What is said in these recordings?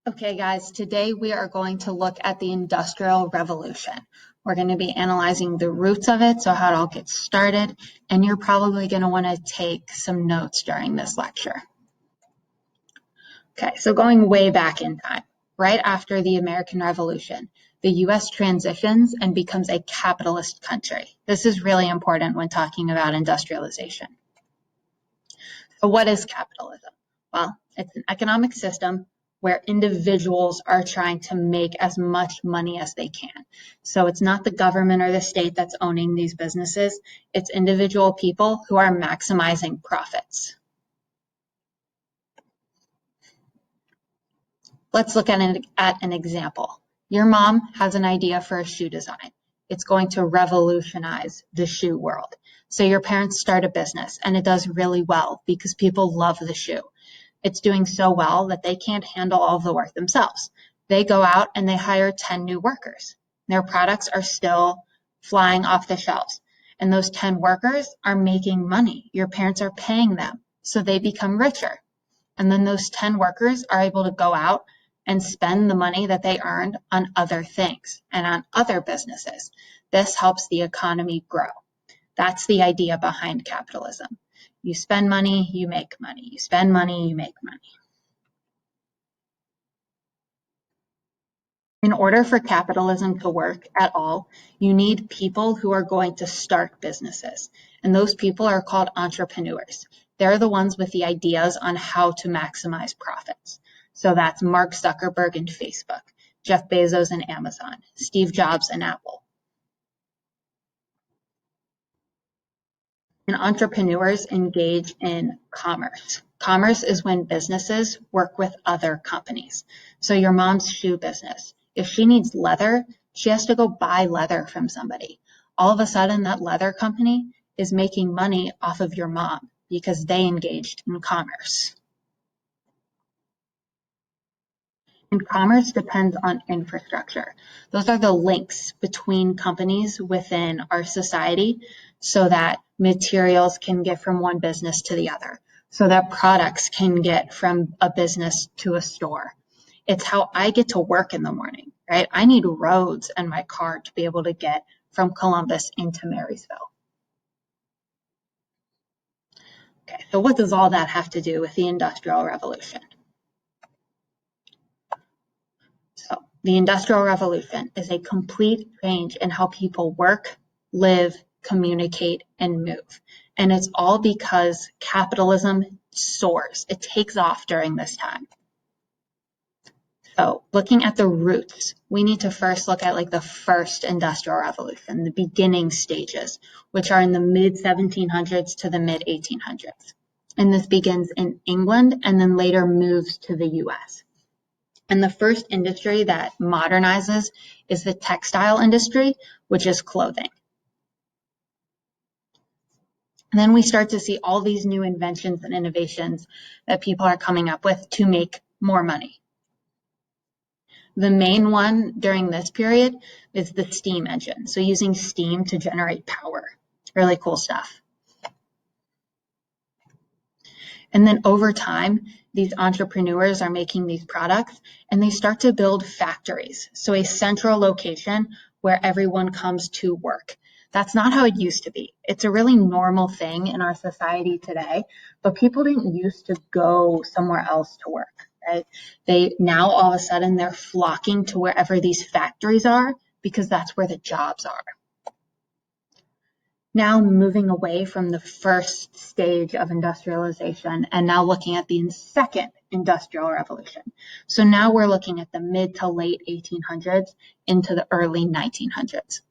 Okay, guys, today we are going to look at the Industrial Revolution. We're going to be analyzing the roots of it, so how it all gets started, and you're probably going to want to take some notes during this lecture. Okay, so going way back in time, right after the American Revolution, the US transitions and becomes a capitalist country. This is really important when talking about industrialization. So what is capitalism? Well, it's an economic system where individuals are trying to make as much money as they can. So it's not the government or the state that's owning these businesses. It's individual people who are maximizing profits. Let's look at an example. Your mom has an idea for a shoe design. It's going to revolutionize the shoe world. So your parents start a business and it does really well because people love the shoe. It's doing so well that they can't handle all of the work themselves. They go out and they hire 10 new workers. Their products are still flying off the shelves. And those 10 workers are making money. Your parents are paying them, so they become richer. And then those 10 workers are able to go out and spend the money that they earned on other things and on other businesses. This helps the economy grow. That's the idea behind capitalism. You spend money, you make money. You spend money, you make money. In order for capitalism to work at all, you need people who are going to start businesses. And those people are called entrepreneurs. They're the ones with the ideas on how to maximize profits. So that's Mark Zuckerberg and Facebook, Jeff Bezos and Amazon, Steve Jobs and Apple. And entrepreneurs engage in commerce. Commerce is when businesses work with other companies. So your mom's shoe business, if she needs leather, she has to go buy leather from somebody. All of a sudden, that leather company is making money off of your mom because they engaged in commerce. And commerce depends on infrastructure. Those are the links between companies within our society so that materials can get from one business to the other, so that products can get from a business to a store. It's how I get to work in the morning, right? I need roads and my car to be able to get from Columbus into Marysville. Okay, so what does all that have to do with the Industrial Revolution? So the Industrial Revolution is a complete change in how people work, live, communicate, and move. And it's all because capitalism soars. It takes off during this time. So looking at the roots, we need to first look at the first Industrial Revolution, the beginning stages, which are in the mid 1700s to the mid 1800s. And this begins in England and then later moves to the US. And the first industry that modernizes is the textile industry, which is clothing. And then we start to see all these new inventions and innovations that people are coming up with to make more money. The main one during this period is the steam engine. So using steam to generate power. Really cool stuff. And then over time, these entrepreneurs are making these products and they start to build factories. So a central location where everyone comes to work. That's not how it used to be. It's a really normal thing in our society today, but people didn't used to go somewhere else to work, right? Now all of a sudden they're flocking to wherever these factories are because that's where the jobs are. Now moving away from the first stage of industrialization and now looking at the second industrial revolution. So now we're looking at the mid to late 1800s into the early 1900s.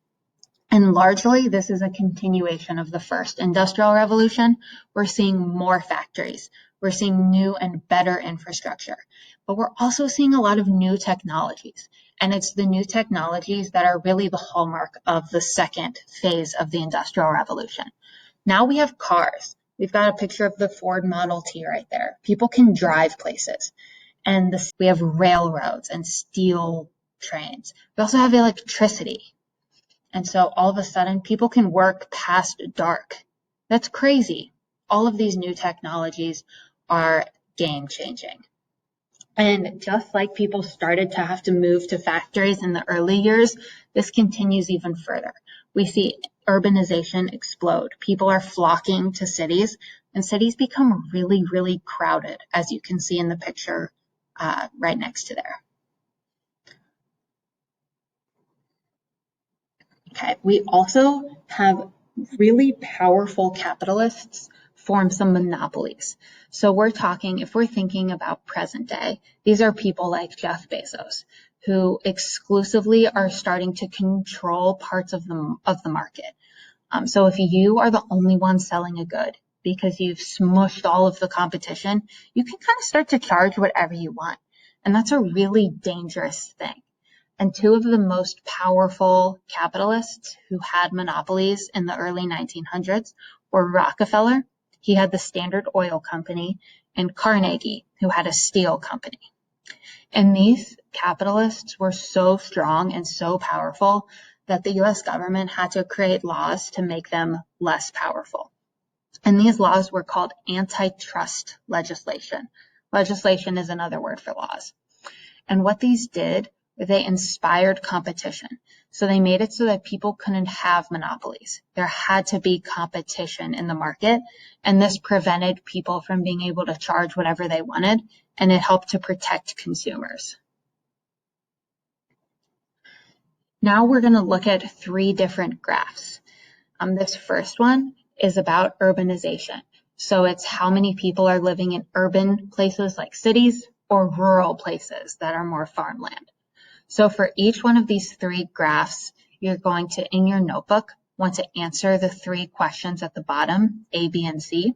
And largely, this is a continuation of the first industrial revolution. We're seeing more factories. We're seeing new and better infrastructure. But we're also seeing a lot of new technologies. And it's the new technologies that are really the hallmark of the second phase of the Industrial Revolution. Now we have cars. We've got a picture of the Ford Model T right there. People can drive places. And we have railroads and steel trains. We also have electricity. And so all of a sudden, people can work past dark. That's crazy. All of these new technologies are game changing. And just like people started to have to move to factories in the early years, this continues even further. We see urbanization explode. People are flocking to cities, and cities become really, really crowded, as you can see in the picture right next to there. Okay, we also have really powerful capitalists form some monopolies. So we're talking, if we're thinking about present day, these are people like Jeff Bezos, who exclusively are starting to control parts of the market. So if you are the only one selling a good because you've smushed all of the competition, you can kind of start to charge whatever you want. And that's a really dangerous thing. And two of the most powerful capitalists who had monopolies in the early 1900s were Rockefeller, he had the Standard Oil Company, and Carnegie, who had a steel company. And these capitalists were so strong and so powerful that the US government had to create laws to make them less powerful. And these laws were called antitrust legislation. Legislation is another word for laws. And what these did, they inspired competition. So they made it so that people couldn't have monopolies. There had to be competition in the market, and this prevented people from being able to charge whatever they wanted, and it helped to protect consumers. Now we're going to look at three different graphs. This first one is about urbanization. So it's how many people are living in urban places like cities or rural places that are more farmland. So for each one of these three graphs, you're going to, in your notebook, want to answer the three questions at the bottom, A, B, and C.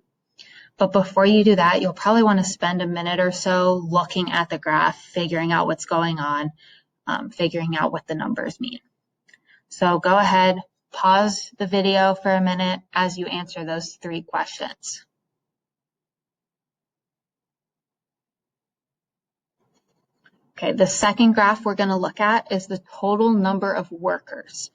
But before you do that, you'll probably want to spend a minute or so looking at the graph, figuring out what's going on, figuring out what the numbers mean. So go ahead, pause the video for a minute as you answer those three questions. Okay, the second graph we're going to look at is the total number of workers.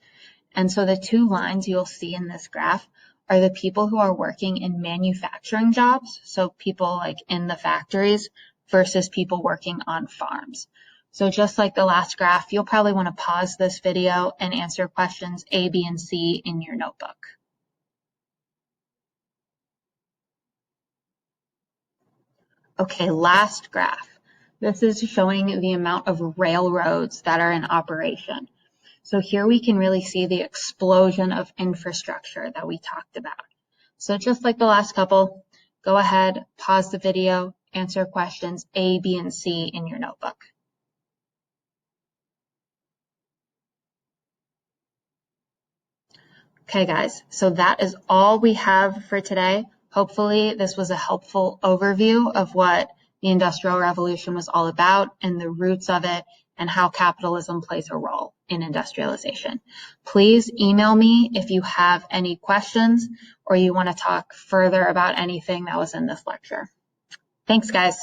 And so the two lines you'll see in this graph are the people who are working in manufacturing jobs, so people like in the factories, versus people working on farms. So just like the last graph, you'll probably want to pause this video and answer questions A, B, and C in your notebook. Okay, last graph. This is showing the amount of railroads that are in operation. So here we can really see the explosion of infrastructure that we talked about. So just like the last couple, go ahead, pause the video, answer questions A, B, and C in your notebook. Okay, guys, so that is all we have for today. Hopefully this was a helpful overview of what the Industrial Revolution was all about and the roots of it and how capitalism plays a role in industrialization. Please email me if you have any questions or you want to talk further about anything that was in this lecture. Thanks, guys.